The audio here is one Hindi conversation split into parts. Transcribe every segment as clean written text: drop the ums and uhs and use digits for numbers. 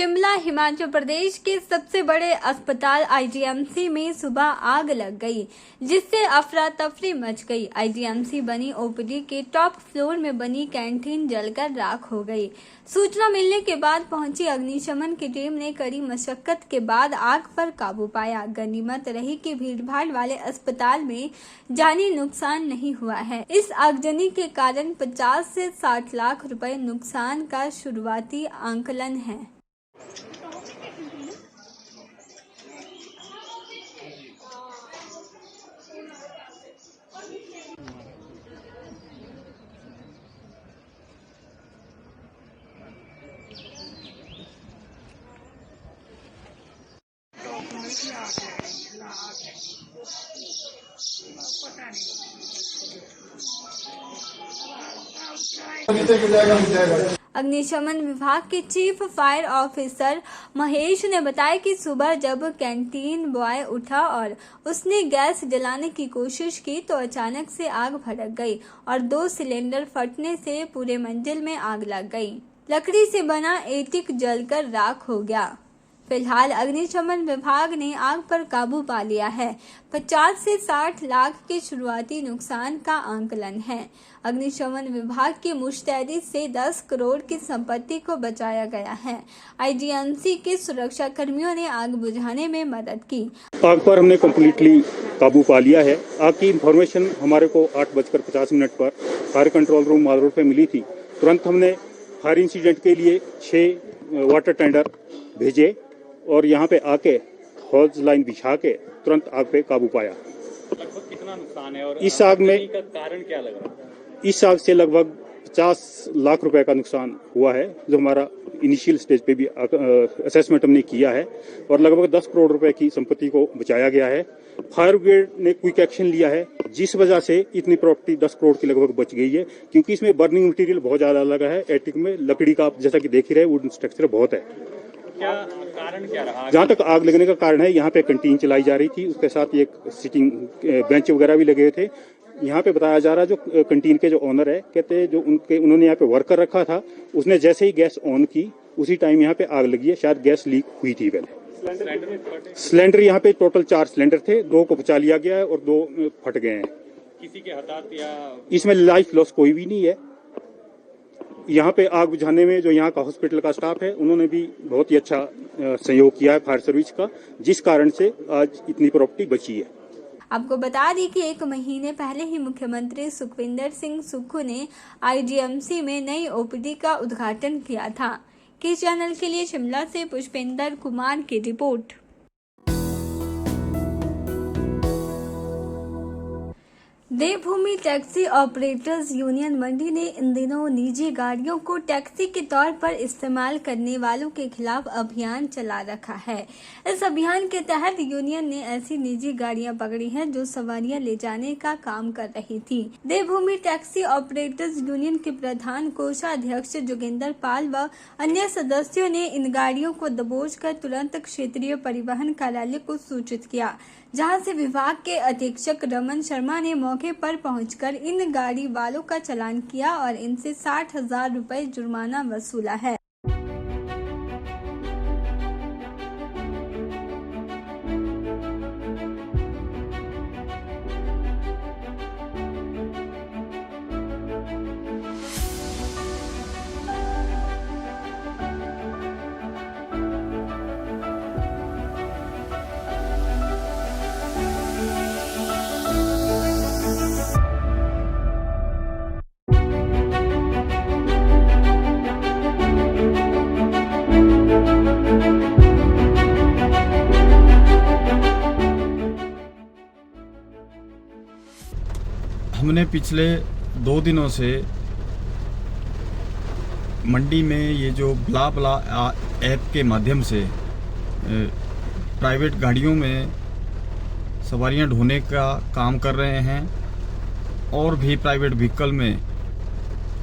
शिमला हिमाचल प्रदेश के सबसे बड़े अस्पताल आईजीएमसी में सुबह आग लग गई, जिससे अफरा तफरी मच गई। आईजीएमसी बनी ओपीडी के टॉप फ्लोर में बनी कैंटीन जलकर राख हो गई। सूचना मिलने के बाद पहुंची अग्निशमन की टीम ने कड़ी मशक्कत के बाद आग पर काबू पाया। गनीमत रही कि भीड़भाड़ वाले अस्पताल में जानी नुकसान नहीं हुआ है। इस आगजनी के कारण 50 से 60 लाख रुपए नुकसान का शुरुआती आंकलन है। अग्निशमन विभाग के चीफ फायर ऑफिसर महेश ने बताया कि सुबह जब कैंटीन बॉय उठा और उसने गैस जलाने की कोशिश की तो अचानक से आग भड़क गई और 2 सिलेंडर फटने से पूरे मंजिल में आग लग गई। लकड़ी से बना एटिक जलकर राख हो गया। फिलहाल अग्निशमन विभाग ने आग पर काबू पा लिया है। 50 से 60 लाख के शुरुआती नुकसान का आंकलन है। अग्निशमन विभाग की मुस्तैदी से 10 करोड़ की संपत्ति को बचाया गया है। आईजीएमसी के सुरक्षा कर्मियों ने आग बुझाने में मदद की। आग पर हमने कम्प्लीटली काबू पा लिया है। आग की इंफॉर्मेशन हमारे को 8:50 पर फायर कंट्रोल रूम माल रोड पे मिली थी। तुरंत हमने फायर इंसिडेंट के लिए 6 वाटर टेंडर भेजे और यहाँ पे आके हॉज लाइन बिछा के तुरंत आग पे काबू पाया। लगभग कितना नुकसान है और इस आग में का कारण क्या लग रहा है? इस आग से लगभग 50 लाख रुपए का नुकसान हुआ है, जो हमारा इनिशियल स्टेज पे भी असेसमेंट हमने किया है और लगभग 10 करोड़ रुपए की संपत्ति को बचाया गया है। फायर ब्रिगेड ने क्विक एक्शन लिया है, जिस वजह से इतनी प्रॉपर्टी 10 करोड़ की लगभग बच गई है, क्योंकि इसमें बर्निंग मटेरियल बहुत ज्यादा लगा है। एटिक में लकड़ी का, जैसा कि देख ही रहे, वुडन स्ट्रक्चर बहुत है। क्या कारण क्या रहा? जहाँ तक आग लगने का कारण है, यहाँ पे कैंटीन चलाई जा रही थी, उसके साथ एक सिटिंग बेंच वगैरह भी लगे हुए थे। यहाँ पे बताया जा रहा है, जो कैंटीन के जो ऑनर है, कहते हैं जो उन्होंने यहाँ पे वर्कर रखा था, उसने जैसे ही गैस ऑन की उसी टाइम यहाँ पे आग लगी है। शायद गैस लीक हुई थी पहले। सिलेंडर यहाँ पे टोटल 4 सिलेंडर थे, 2 को बचा लिया गया है और 2 फट गए हैं। किसी के हताहत या इसमें लाइफ लॉस कोई भी नहीं है। यहाँ पे आग बुझाने में जो यहाँ का हॉस्पिटल का स्टाफ है, उन्होंने भी बहुत ही अच्छा सहयोग किया है फायर सर्विस का, जिस कारण से आज इतनी प्रॉपर्टी बची है। आपको बता दें कि 1 महीने पहले ही मुख्यमंत्री सुखविंदर सिंह सुक्खू ने आईजीएमसी में नई ओपीडी का उद्घाटन किया था। किस चैनल के लिए शिमला से पुष्पेंद्र कुमार की रिपोर्ट। देवभूमि टैक्सी ऑपरेटर्स यूनियन मंडी ने इन दिनों निजी गाड़ियों को टैक्सी के तौर पर इस्तेमाल करने वालों के खिलाफ अभियान चला रखा है। इस अभियान के तहत यूनियन ने ऐसी निजी गाड़ियां पकड़ी हैं जो सवारियां ले जाने का काम कर रही थी। देवभूमि टैक्सी ऑपरेटर्स यूनियन के प्रधान कोषाध्यक्ष जोगिंदर पाल व अन्य सदस्यों ने इन गाड़ियों को दबोच कर तुरंत क्षेत्रीय परिवहन कार्यालय को सूचित किया, जहां से विभाग के अधीक्षक रमन शर्मा ने मौके पर पहुंचकर इन गाड़ी वालों का चालान किया और इनसे 60,000 रुपए जुर्माना वसूला है। हमने पिछले 2 दिनों से मंडी में ये जो ब्ला ब्ला ऐप के माध्यम से प्राइवेट गाड़ियों में सवारियां ढोने का काम कर रहे हैं और भी प्राइवेट व्हीकल में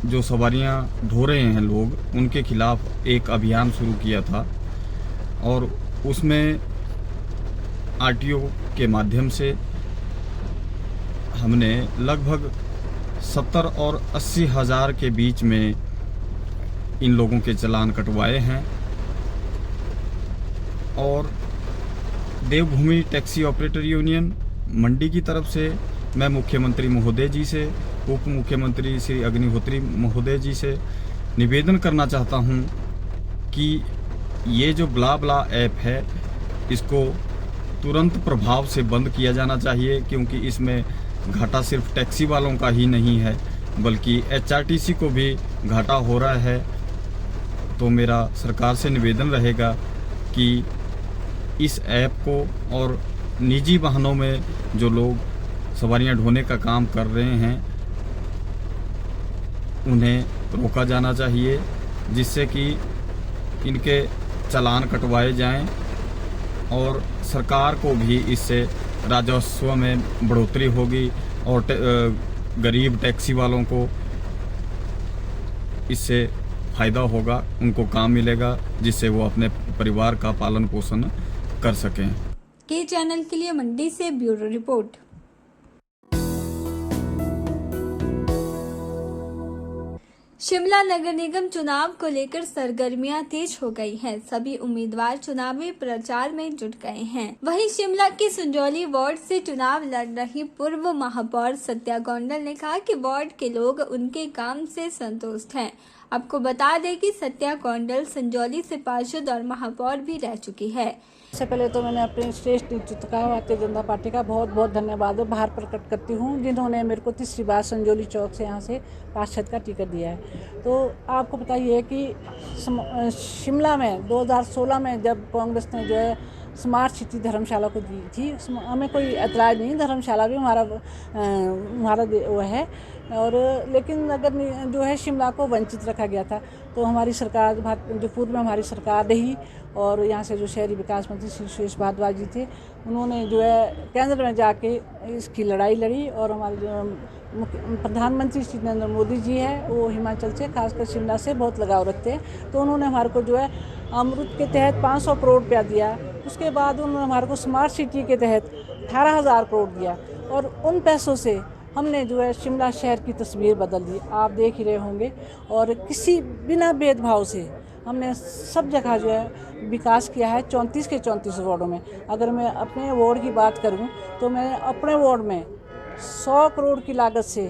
जो सवारियां ढो रहे हैं लोग, उनके खिलाफ एक अभियान शुरू किया था और उसमें आरटीओ के माध्यम से हमने लगभग 70 और 80 हज़ार के बीच में इन लोगों के चालान कटवाए हैं और देवभूमि टैक्सी ऑपरेटर यूनियन मंडी की तरफ से मैं मुख्यमंत्री महोदय जी से, उप मुख्यमंत्री श्री अग्निहोत्री महोदय जी से निवेदन करना चाहता हूं कि ये जो ब्ला ब्ला ऐप है इसको तुरंत प्रभाव से बंद किया जाना चाहिए, क्योंकि इसमें घाटा सिर्फ टैक्सी वालों का ही नहीं है बल्कि HRTC को भी घाटा हो रहा है। तो मेरा सरकार से निवेदन रहेगा कि इस ऐप को और निजी वाहनों में जो लोग सवारियां ढोने का काम कर रहे हैं उन्हें रोका जाना चाहिए, जिससे कि इनके चालान कटवाए जाएं और सरकार को भी इससे राजस्व में बढ़ोतरी होगी और गरीब टैक्सी वालों को इससे फ़ायदा होगा, उनको काम मिलेगा जिससे वो अपने परिवार का पालन पोषण कर सकें। के चैनल के लिए मंडी से ब्यूरो रिपोर्ट। शिमला नगर निगम चुनाव को लेकर सरगर्मियां तेज हो गई हैं। सभी उम्मीदवार चुनावी प्रचार में जुट गए हैं। वहीं शिमला के संजौली वार्ड से चुनाव लड़ रही पूर्व महापौर सत्या कौंडल ने कहा कि वार्ड के लोग उनके काम से संतुष्ट हैं। आपको बता दें कि सत्या कौंडल संजौली से पार्षद और महापौर भी रह चुकी है। सबसे पहले तो मैंने अपने श्रेष्ठ नेतृत्व का भारतीय जनता पार्टी का बहुत बहुत धन्यवाद और आभार प्रकट करती हूँ, जिन्होंने मेरे को तीसरी बार संजौली चौक से यहाँ से पार्षद का टिकट दिया है। तो आपको पता ही है कि शिमला में 2016 में जब कांग्रेस ने जो है स्मार्ट सिटी धर्मशाला को दी थी, हमें कोई ऐतराज़ नहीं, धर्मशाला भी हमारा वो है, और लेकिन अगर जो है शिमला को वंचित रखा गया था। तो हमारी सरकार जो पूर्व में हमारी सरकार रही और यहाँ से जो शहरी विकास मंत्री श्री सुरेश भारद्वाज जी थे, उन्होंने जो है केंद्र में जाके इसकी लड़ाई लड़ी और हमारे जो प्रधानमंत्री श्री नरेंद्र मोदी जी है वो हिमाचल से खासकर शिमला से बहुत लगाव रखते हैं। तो उन्होंने हमारे को जो है अमृत के तहत 500 करोड़ रुपया दिया। उसके बाद उन्होंने हमारे को स्मार्ट सिटी के तहत 18,000 करोड़ दिया और उन पैसों से हमने जो है शिमला शहर की तस्वीर बदल दी, आप देख ही रहे होंगे। और किसी बिना भेदभाव से हमने सब जगह जो है विकास किया है 34 के 34 वार्डों में। अगर मैं अपने वार्ड की बात करूं तो मैंने अपने वार्ड में 100 करोड़ की लागत से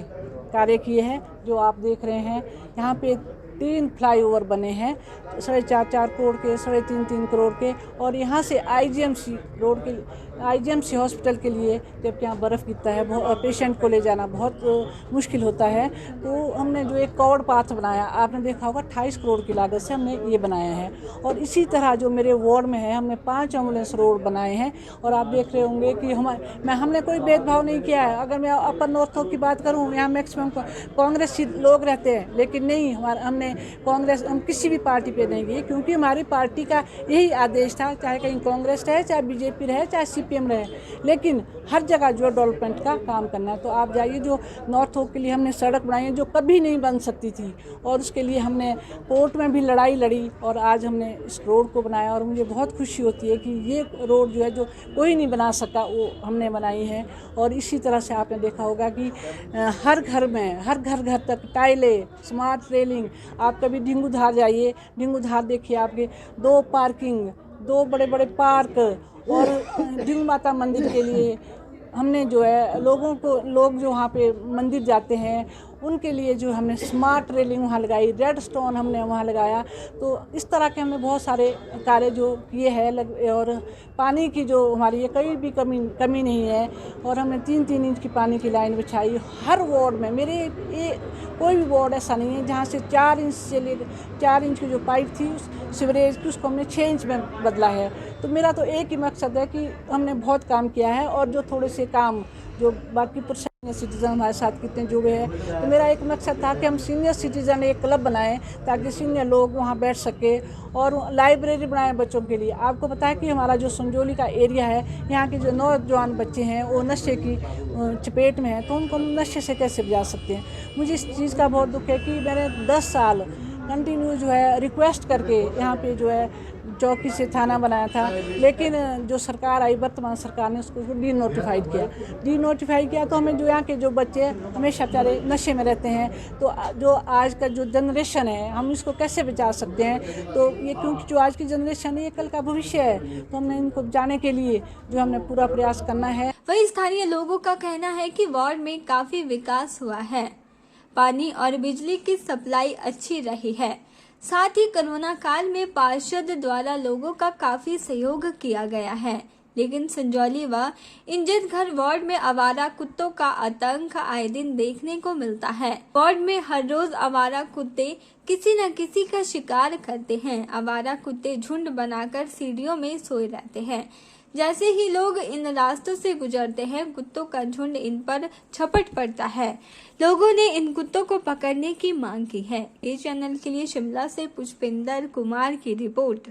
कार्य किए हैं, जो आप देख रहे हैं। यहाँ पे 3 फ्लाईओवर बने हैं 4.5 करोड़ के, 3.5 करोड़ के, और यहाँ से IGMC रोड के IGMC हॉस्पिटल के लिए जबकि यहाँ बर्फ़ गिरता है पेशेंट को ले जाना बहुत मुश्किल होता है, तो हमने जो एक कवर्ड पाथ बनाया, आपने देखा होगा 28 करोड़ की लागत से हमने ये बनाया है। और इसी तरह जो मेरे वार्ड में है हमने 5 एम्बुलेंस रोड बनाए हैं। और आप देख रहे होंगे कि हमने कोई भेदभाव नहीं किया है। अगर मैं अपर नॉर्थ की बात करूँ, यहाँ मैक्सिमम कांग्रेस लोग रहते हैं, लेकिन नहीं, हमने कांग्रेस हम किसी भी पार्टी पे नहीं गए, क्योंकि हमारी पार्टी का यही आदेश था, चाहे कहीं कांग्रेस रहे, चाहे बीजेपी रहे, चाहे CPM रहे, लेकिन हर जगह जो डेवलपमेंट का काम करना है। तो आप जाइए, जो नॉर्थ होक के लिए हमने सड़क बनाई है जो कभी नहीं बन सकती थी, और उसके लिए हमने कोर्ट में भी लड़ाई लड़ी और आज हमने इस रोड को बनाया। और मुझे बहुत खुशी होती है कि ये रोड जो है जो कोई नहीं बना सका वो हमने बनाई है। और इसी तरह से आपने देखा होगा कि हर घर में, हर घर तक टाइलें, स्मार्ट रेलिंग। आप कभी ढिंगूधार जाइए, ढिंगूधार देखिए, आपके 2 पार्किंग, 2 बड़े बड़े पार्क, और ढिंग माता मंदिर के लिए हमने जो है लोग जो वहाँ पे मंदिर जाते हैं उनके लिए जो हमने स्मार्ट रेलिंग वहाँ लगाई, रेड स्टोन हमने वहाँ लगाया। तो इस तरह के हमने बहुत सारे कार्य जो किए हैं। और पानी की जो हमारी ये कहीं भी कमी नहीं है। और हमने 3-3 इंच की पानी की लाइन बिछाई हर वार्ड में। मेरे ये कोई भी वार्ड ऐसा नहीं है जहाँ से 4 इंच से ले 4 इंच की जो पाइप थी उस सीवरेज की, उसको हमने 6 इंच में बदला है। तो मेरा तो एक ही मकसद है कि हमने बहुत काम किया है। और जो थोड़े से काम जो बाकी सीनियर सिटीज़न हमारे साथ कितने जुड़े हैं, तो मेरा एक मकसद था कि हम सीनियर सिटीज़न एक क्लब बनाएं ताकि सीनियर लोग वहां बैठ सके, और लाइब्रेरी बनाएं बच्चों के लिए। आपको पता है कि हमारा जो संजौली का एरिया है, यहाँ के जो नौजवान बच्चे हैं वो नशे की चपेट में हैं, तो उनको नशे से कैसे बचा सकते हैं। मुझे इस चीज़ का बहुत दुख है कि मैंने 10 साल कंटिन्यू जो है रिक्वेस्ट करके यहाँ पे जो है चौकी से थाना बनाया था, लेकिन जो सरकार आई वर्तमान सरकार ने उसको डी नोटिफाई किया तो हमें जो यहाँ के जो बच्चे हमेशा बेचारे नशे में रहते हैं, तो जो आज का जो जनरेशन है हम इसको कैसे बचा सकते हैं। तो ये क्योंकि जो आज की जनरेशन है ये कल का भविष्य है, तो हमने इनको बचाने के लिए जो हमने पूरा प्रयास करना है। वहीं स्थानीय लोगों का कहना है कि वार्ड में काफी विकास हुआ है, पानी और बिजली की सप्लाई अच्छी रही है, साथ ही कोरोना काल में पार्षद द्वारा लोगों का काफी सहयोग किया गया है। लेकिन संजौली व इंजत घर वार्ड में आवारा कुत्तों का आतंक आए दिन देखने को मिलता है। वार्ड में हर रोज आवारा कुत्ते किसी न किसी का शिकार करते हैं। आवारा कुत्ते झुंड बनाकर सीढ़ियों में सोए रहते हैं। जैसे ही लोग इन रास्तों से गुजरते हैं, कुत्तों का झुंड इन पर झपट पड़ता है। लोगों ने इन कुत्तों को पकड़ने की मांग की है। ए चैनल के लिए शिमला से पुष्पिंदर कुमार की रिपोर्ट।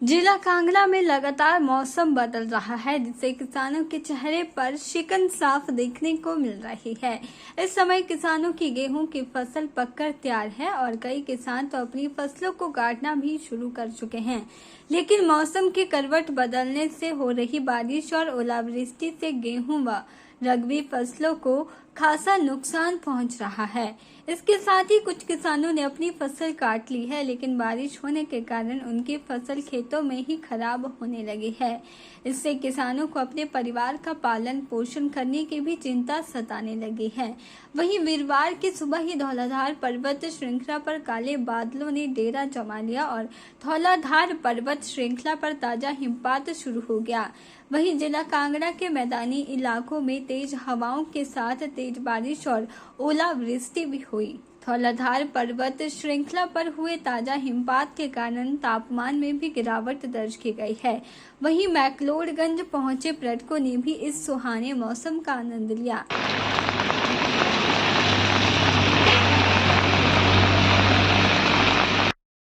जिला कांगड़ा में लगातार मौसम बदल रहा है, जिससे किसानों के चेहरे पर शिकन साफ देखने को मिल रही है। इस समय किसानों की गेहूं की फसल पककर तैयार है और कई किसान तो अपनी फसलों को काटना भी शुरू कर चुके हैं। लेकिन मौसम के करवट बदलने से हो रही बारिश और ओलावृष्टि से गेहूं व रबी फसलों को खासा नुकसान पहुंच रहा है। इसके साथ ही कुछ किसानों ने अपनी फसल काट ली है, लेकिन बारिश होने के कारण उनकी फसल खेतों में ही खराब होने लगी है। इससे किसानों को अपने परिवार का पालन पोषण करने की भी चिंता सताने लगी है। वहीं वीरवार की सुबह ही धौलाधार पर्वत श्रृंखला पर काले बादलों ने डेरा जमा लिया और धौलाधार पर्वत श्रृंखला पर ताजा हिमपात शुरू हो गया। वहीं जिला कांगड़ा के मैदानी इलाकों में तेज हवाओं के साथ तेज बारिश और ओलावृष्टि भी हुई। धौलाधार पर्वत श्रृंखला पर हुए ताजा हिमपात के कारण तापमान में भी गिरावट दर्ज की गई है। वहीं मैक्लोडगंज पहुंचे पर्यटकों ने भी इस सुहाने मौसम का आनंद लिया।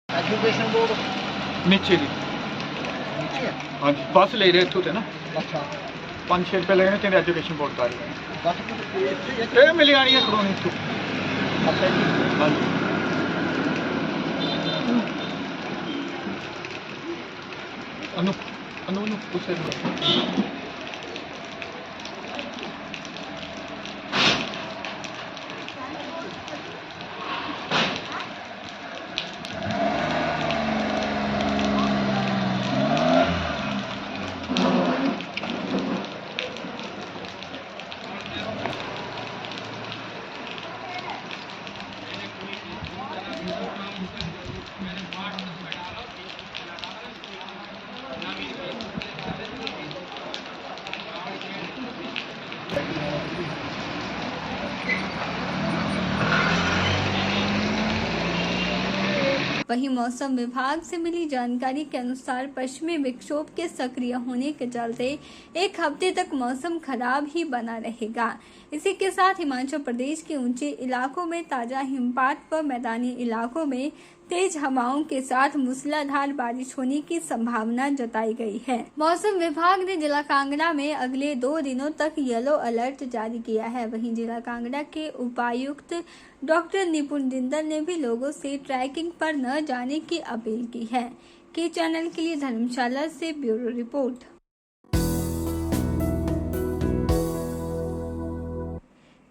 एजुकेशन बोर्ड नीचे जी हाँ जी बस ले रहे थे ना अच्छा 5-6 रुपये लगने तेरे एजुकेशन बोर्ड का बस ये मिल जानी है कॉलोनी तो अच्छा जी हाँ जी अनु अनु अनु उसे वहीं मौसम विभाग से मिली जानकारी के अनुसार पश्चिमी विक्षोभ के सक्रिय होने के चलते एक हफ्ते तक मौसम खराब ही बना रहेगा। इसी के साथ हिमाचल प्रदेश के ऊंचे इलाकों में ताजा हिमपात व मैदानी इलाकों में तेज हवाओं के साथ मूसलाधार बारिश होने की संभावना जताई गई है। मौसम विभाग ने जिला कांगड़ा में अगले 2 दिनों तक येलो अलर्ट जारी किया है। वहीं जिला कांगड़ा के उपायुक्त डॉक्टर निपुण जिंदल ने भी लोगों से ट्रैकिंग पर न जाने की अपील की है। के चैनल के लिए धर्मशाला से bureau report.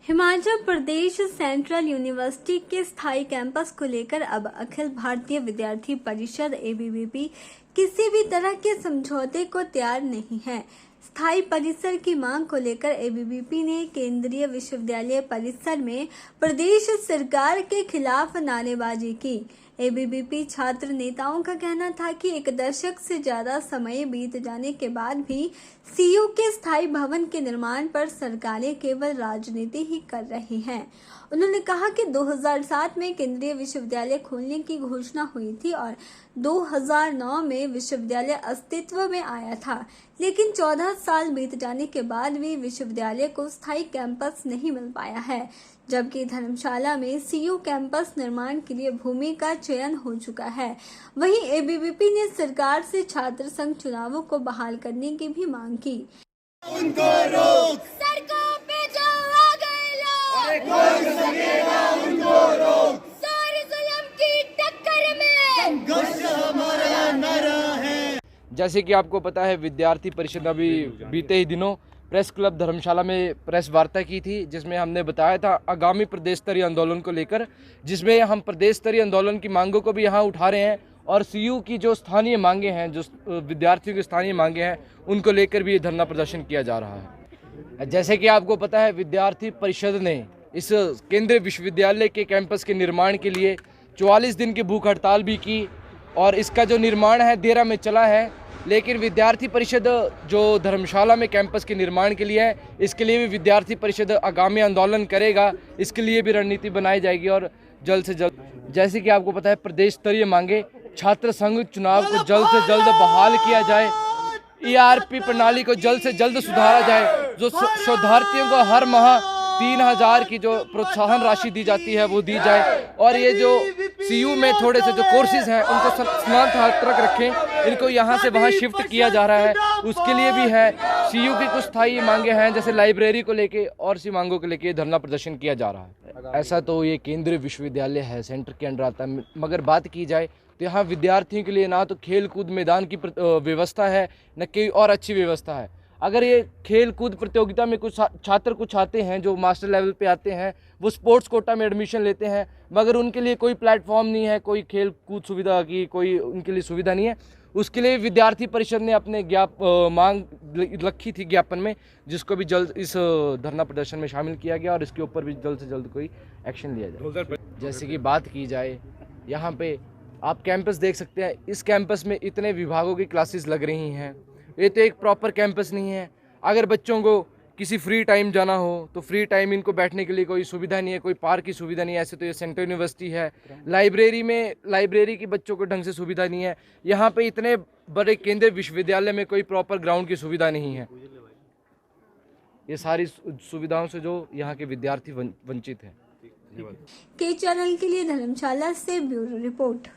Himachal Pradesh central university के स्थायी कैंपस को लेकर अब अखिल भारतीय विद्यार्थी परिषद ABVP किसी भी तरह के समझौते को तैयार नहीं है। स्थायी परिसर की मांग को लेकर ABVP ने केंद्रीय विश्वविद्यालय परिसर में प्रदेश सरकार के खिलाफ नारेबाजी की। ABVP छात्र नेताओं का कहना था कि 1 दशक से ज्यादा समय बीत जाने के बाद भी CU के स्थायी भवन के निर्माण पर सरकारें केवल राजनीति ही कर रही हैं। उन्होंने कहा कि 2007 में केंद्रीय विश्वविद्यालय खोलने की घोषणा हुई थी और 2009 में विश्वविद्यालय अस्तित्व में आया था, लेकिन 14 साल बीत जाने के बाद भी विश्वविद्यालय को स्थायी कैंपस नहीं मिल पाया है। जबकि धर्मशाला में CU कैंपस निर्माण के लिए भूमि का चयन हो चुका है। वहीं ABVP ने सरकार से छात्र संघ चुनावों को बहाल करने की भी मांग की। उनको रोक, सड़कों पे जो आ गए लोग, सारे जुल्म की टक्कर में जैसे कि आपको पता है, विद्यार्थी परिषद अभी बीते ही दिनों प्रेस क्लब धर्मशाला में प्रेस वार्ता की थी, जिसमें हमने बताया था आगामी प्रदेश स्तरीय आंदोलन को लेकर, जिसमें हम प्रदेश स्तरीय आंदोलन की मांगों को भी यहाँ उठा रहे हैं और सीयू की जो स्थानीय मांगे हैं, जो विद्यार्थियों की स्थानीय मांगे हैं, उनको लेकर भी ये धरना प्रदर्शन किया जा रहा है। जैसे कि आपको पता है, विद्यार्थी परिषद ने इस केंद्रीय विश्वविद्यालय के कैंपस के निर्माण के लिए 44 दिन की भूख हड़ताल भी की और इसका जो निर्माण है देरा में चला है, लेकिन विद्यार्थी परिषद जो धर्मशाला में कैंपस के निर्माण के लिए है, इसके लिए भी विद्यार्थी परिषद आगामी आंदोलन करेगा। इसके लिए भी रणनीति बनाई जाएगी और जल्द से जल्द, जैसे कि आपको पता है, प्रदेश स्तरीय मांगे, छात्र संघ चुनाव को जल्द से जल्द बहाल किया जाए, ERP प्रणाली को जल्द से जल्द सुधारा जाए, जो शोधार्थियों को हर माह 3000 की जो प्रोत्साहन राशि दी जाती है वो दी जाए, और ये जो सीयू में थोड़े से जो कोर्सेज हैं उनको स्थानांतरित रखें, इनको यहाँ से वहाँ शिफ्ट किया जा रहा है, उसके लिए भी है। सीयू की कुछ स्थायी मांगे हैं, जैसे लाइब्रेरी को लेके और सी मांगों को लेके धरना प्रदर्शन किया जा रहा है। ऐसा तो ये केंद्रीय विश्वविद्यालय है, सेंटर के अंडर आता है, मगर बात की जाए तो यहाँ विद्यार्थियों के लिए ना तो खेल कूद मैदान की व्यवस्था है, न कोई और अच्छी व्यवस्था है। अगर ये खेल कूद प्रतियोगिता में कुछ छात्र कुछ आते हैं जो मास्टर लेवल पे आते हैं, वो स्पोर्ट्स कोटा में एडमिशन लेते हैं, मगर उनके लिए कोई प्लेटफॉर्म नहीं है, कोई खेल कूद सुविधा की कोई उनके लिए सुविधा नहीं है। उसके लिए विद्यार्थी परिषद ने अपने मांग रखी थी ज्ञापन में, जिसको भी जल्द इस धरना प्रदर्शन में शामिल किया गया और इसके ऊपर भी जल्द से जल्द कोई एक्शन लिया जाए। जैसे कि बात की जाए, यहाँ पे आप कैंपस देख सकते हैं, इस कैंपस में इतने विभागों की क्लासेस लग रही हैं, ये तो एक प्रॉपर कैंपस नहीं है। अगर बच्चों को किसी फ्री टाइम जाना हो तो फ्री टाइम इनको बैठने के लिए कोई सुविधा नहीं है, कोई पार्क की सुविधा नहीं है। ऐसे तो ये सेंट्रल यूनिवर्सिटी है, लाइब्रेरी की बच्चों को ढंग से सुविधा नहीं है। यहाँ पे इतने बड़े केंद्रीय विश्वविद्यालय में कोई प्रॉपर ग्राउंड की सुविधा नहीं है। ये सारी सुविधाओं से जो यहाँ के विद्यार्थी वंचित हैं। के चैनल के लिए धर्मशाला से ब्यूरो रिपोर्ट।